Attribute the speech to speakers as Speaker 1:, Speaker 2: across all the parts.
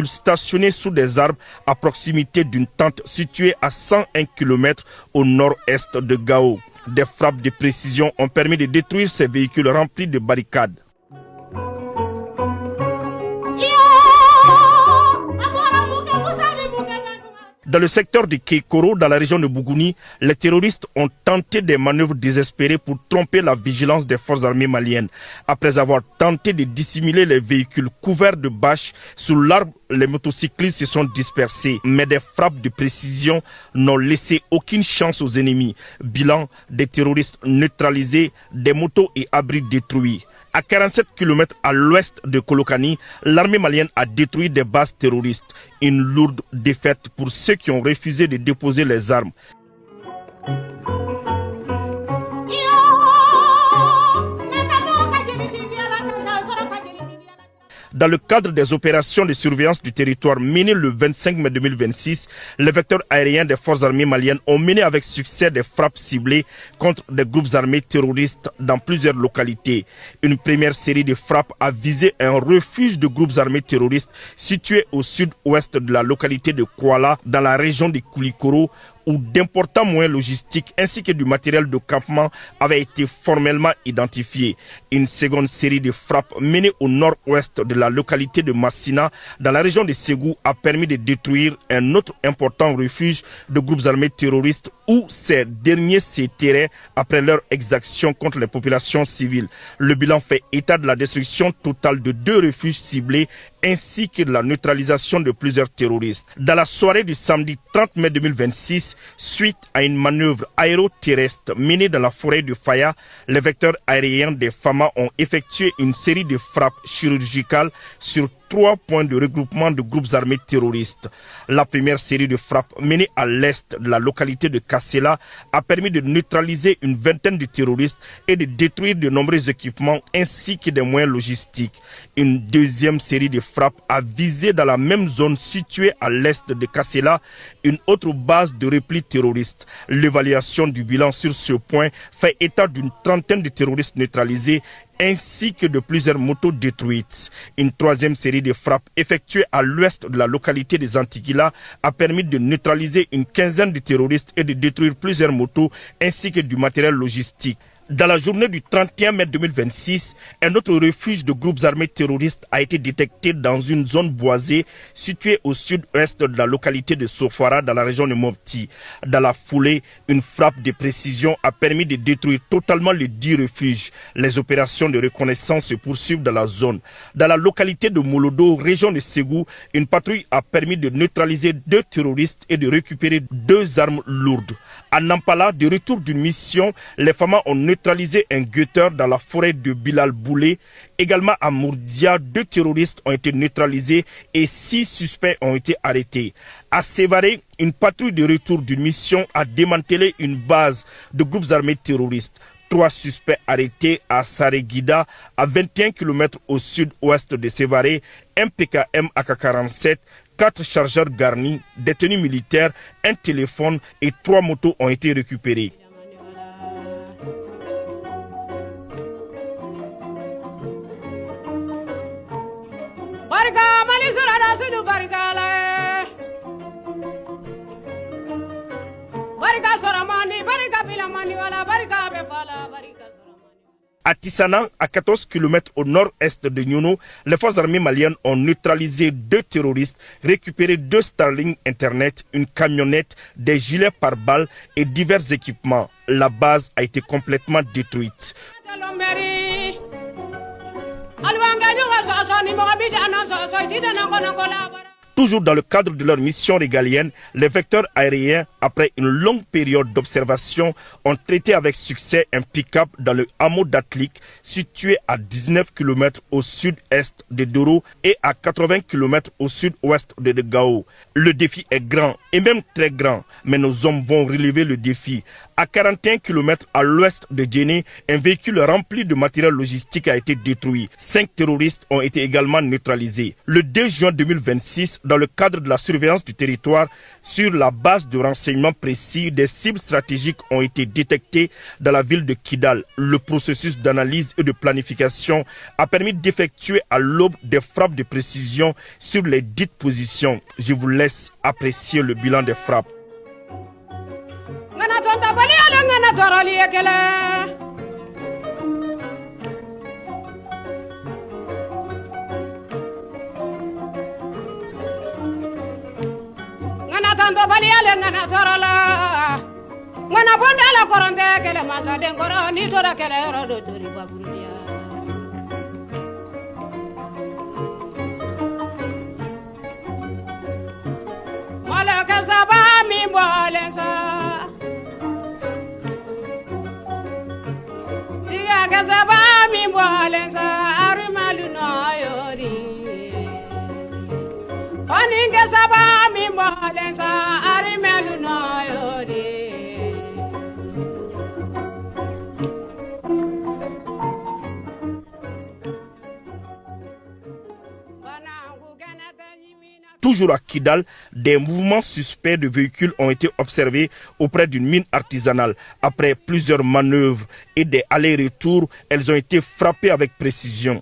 Speaker 1: Stationné sous des arbres à proximité d'une tente située à 101 km au nord-est de Gao. Des frappes de précision ont permis de détruire ces véhicules remplis de barricades. Dans le secteur de Keikoro, dans la région de Bougouni, les terroristes ont tenté des manœuvres désespérées pour tromper la vigilance des forces armées maliennes. Après avoir tenté de dissimuler les véhicules couverts de bâches sous l'arbre, les motocyclistes se sont dispersés. Mais des frappes de précision n'ont laissé aucune chance aux ennemis. Bilan, des terroristes neutralisés, des motos et abris détruits. À 47 km à l'ouest de Kolokani, l'armée malienne a détruit des bases terroristes. Une lourde défaite pour ceux qui ont refusé de déposer les armes. Dans le cadre des opérations de surveillance du territoire menées le 25 mai 2026, les vecteurs aériens des forces armées maliennes ont mené avec succès des frappes ciblées contre des groupes armés terroristes dans plusieurs localités. Une première série de frappes a visé un refuge de groupes armés terroristes situé au sud-ouest de la localité de Kuala, dans la région de Koulikoro, où d'importants moyens logistiques ainsi que du matériel de campement avaient été formellement identifiés. Une seconde série de frappes menées au nord-ouest de la localité de Massina, dans la région de Ségou, a permis de détruire un autre important refuge de groupes armés terroristes où ces derniers s'étiraient après leur exaction contre les populations civiles. Le bilan fait état de la destruction totale de 2 refuges ciblés ainsi que de la neutralisation de plusieurs terroristes. Dans la soirée du samedi 30 mai 2026, suite à une manœuvre aéroterrestre menée dans la forêt de Faya, les vecteurs aériens des FAMA ont effectué une série de frappes chirurgicales sur 3 points de regroupement de groupes armés terroristes. La première série de frappes menée à l'est de la localité de Kassela a permis de neutraliser une vingtaine de terroristes et de détruire de nombreux équipements ainsi que des moyens logistiques. Une deuxième série de frappes a visé dans la même zone située à l'est de Kassela une autre base de repli terroriste. L'évaluation du bilan sur ce point fait état d'une trentaine de terroristes neutralisés ainsi que de plusieurs motos détruites. Une troisième série de frappes effectuées à l'ouest de la localité des Antigua a permis de neutraliser une quinzaine de terroristes et de détruire plusieurs motos ainsi que du matériel logistique. Dans la journée du 31 mai 2026, un autre refuge de groupes armés terroristes a été détecté dans une zone boisée située au sud-ouest de la localité de Sofara dans la région de Mopti. Dans la foulée, une frappe de précision a permis de détruire totalement les 10 refuges. Les opérations de reconnaissance se poursuivent dans la zone. Dans la localité de Molodo, région de Ségou, une patrouille a permis de neutraliser 2 terroristes et de récupérer 2 armes lourdes. À Nampala, de retour d'une mission, les FAMA ont neutralisé un guetteur dans la forêt de Bilal Boulé. Également à Mourdia, 2 terroristes ont été neutralisés et 6 suspects ont été arrêtés. À Sévaré, une patrouille de retour d'une mission a démantelé une base de groupes armés terroristes. 3 suspects arrêtés à Sareguida, à 21 km au sud-ouest de Sévaré, un PKM AK-47, 4 chargeurs garnis, des tenues militaires, un téléphone et 3 motos ont été récupérés. À Tissana, à 14 km au nord-est de Nyono, les forces armées maliennes ont neutralisé 2 terroristes, récupéré 2 Starlink Internet, une camionnette, des gilets pare-balles et divers équipements. La base a été complètement détruite. Toujours dans le cadre de leur mission régalienne, les vecteurs aériens, après une longue période d'observation, ont traité avec succès un pick-up dans le hameau d'Atlik, situé à 19 km au sud-est de Doro et à 80 km au sud-ouest de Gao. Le défi est grand et même très grand, mais nos hommes vont relever le défi. À 41 km à l'ouest de Djéné, un véhicule rempli de matériel logistique a été détruit. 5 terroristes ont été également neutralisés. Le 2 juin 2026, Dans le cadre de la surveillance du territoire, sur la base de renseignements précis, des cibles stratégiques ont été détectées dans la ville de Kidal. Le processus d'analyse et de planification a permis d'effectuer à l'aube des frappes de précision sur les dites positions. Je vous laisse apprécier le bilan des frappes.
Speaker 2: Tanto baliale ngana torala ngana bondala koronde kele masade ngoro ni tora kele rodo tori baburudia malaka saba mi bolensa tiga ka saba mi bolensa arimalu no yori pani ka saba mi bolensa arimalu no yori.
Speaker 1: Toujours à Kidal, des mouvements suspects de véhicules ont été observés auprès d'une mine artisanale. Après plusieurs manœuvres et des allers-retours, elles ont été frappées avec précision.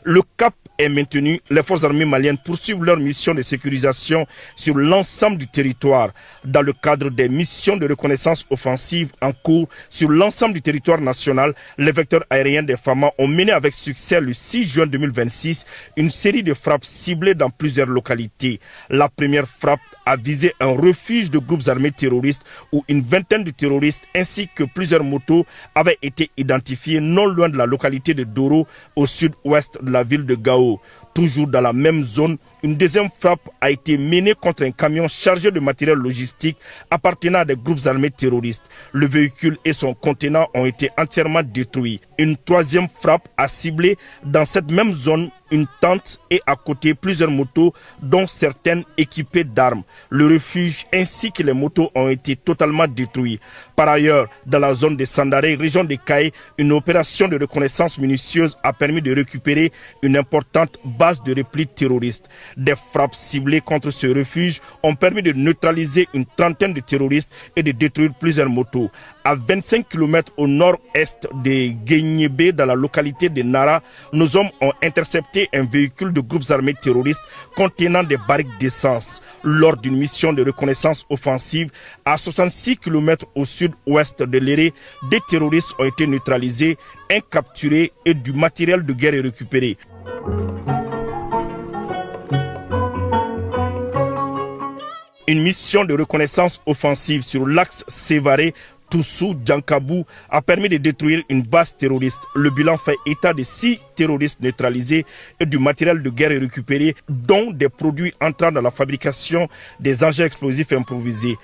Speaker 1: Le cap est maintenu. Les forces armées maliennes poursuivent leur mission de sécurisation sur l'ensemble du territoire. Dans le cadre des missions de reconnaissance offensive en cours sur l'ensemble du territoire national, les vecteurs aériens des FAMA ont mené avec succès le 6 juin 2026 une série de frappes ciblées dans plusieurs localités. La première frappe a visé un refuge de groupes armés terroristes où une vingtaine de terroristes ainsi que plusieurs motos avaient été identifiés non loin de la localité de Doro au sud-ouest de la ville de Gao. Toujours dans la même zone, une deuxième frappe a été menée contre un camion chargé de matériel logistique appartenant à des groupes armés terroristes. Le véhicule et son contenant ont été entièrement détruits. Une troisième frappe a ciblé dans cette même zone une tente et à côté plusieurs motos dont certaines équipées d'armes. Le refuge ainsi que les motos ont été totalement détruits. Par ailleurs, dans la zone de Sandaré, région de Kaye, une opération de reconnaissance minutieuse a permis de récupérer une importante base de repli terroriste. Des frappes ciblées contre ce refuge ont permis de neutraliser une trentaine de terroristes et de détruire plusieurs motos. À 25 km au nord-est de Guéniébé, dans la localité de Nara, nos hommes ont intercepté un véhicule de groupes armés terroristes contenant des barriques d'essence. Lors d'une mission de reconnaissance offensive à 66 km au sud-ouest de Léré, des terroristes ont été neutralisés, un capturé et du matériel de guerre est récupéré. Une mission de reconnaissance offensive sur l'axe Sévaré Toussou Djankabou a permis de détruire une base terroriste. Le bilan fait état de 6 terroristes neutralisés et du matériel de guerre récupéré, dont des produits entrant dans la fabrication des engins explosifs improvisés.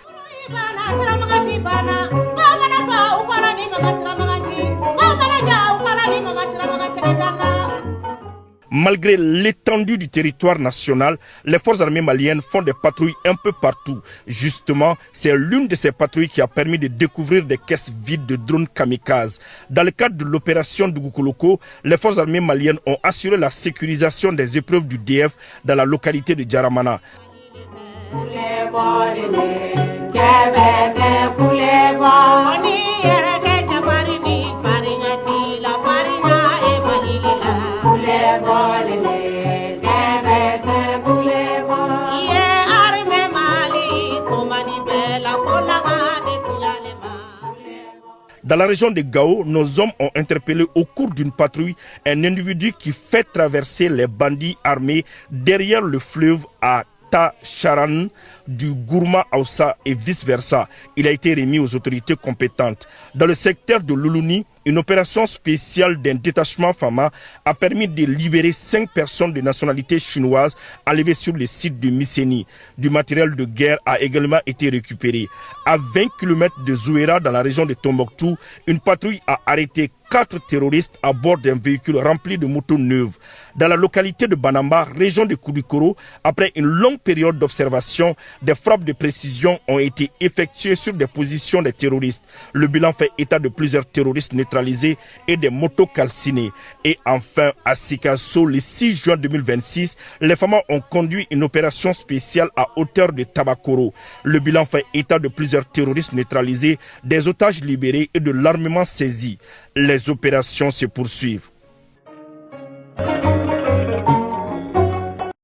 Speaker 1: Malgré l'étendue du territoire national, les forces armées maliennes font des patrouilles un peu partout. Justement, c'est l'une de ces patrouilles qui a permis de découvrir des caisses vides de drones kamikazes. Dans le cadre de l'opération Dugukoloko, les forces armées maliennes ont assuré la sécurisation des épreuves du DF dans la localité de Djaramana. Dans la région de Gao, nos hommes ont interpellé au cours d'une patrouille un individu qui fait traverser les bandits armés derrière le fleuve à Fata Charan du Gourma Aoussa et vice-versa. Il a été remis aux autorités compétentes. Dans le secteur de Luluni, une opération spéciale d'un détachement FAMA a permis de libérer 5 personnes de nationalité chinoise enlevées sur le site de Misséni. Du matériel de guerre a également été récupéré. À 20 km de Zouéra, dans la région de Tombouctou, une patrouille a arrêté 4 terroristes à bord d'un véhicule rempli de motos neuves. Dans la localité de Banamba, région de Koulikoro, après une longue période d'observation, des frappes de précision ont été effectuées sur des positions des terroristes. Le bilan fait état de plusieurs terroristes neutralisés et des motos calcinées. Et enfin, à Sikasso, le 6 juin 2026, les femmes ont conduit une opération spéciale à hauteur de Tabakoro. Le bilan fait état de plusieurs terroristes neutralisés, des otages libérés et de l'armement saisi. Les opérations se poursuivent.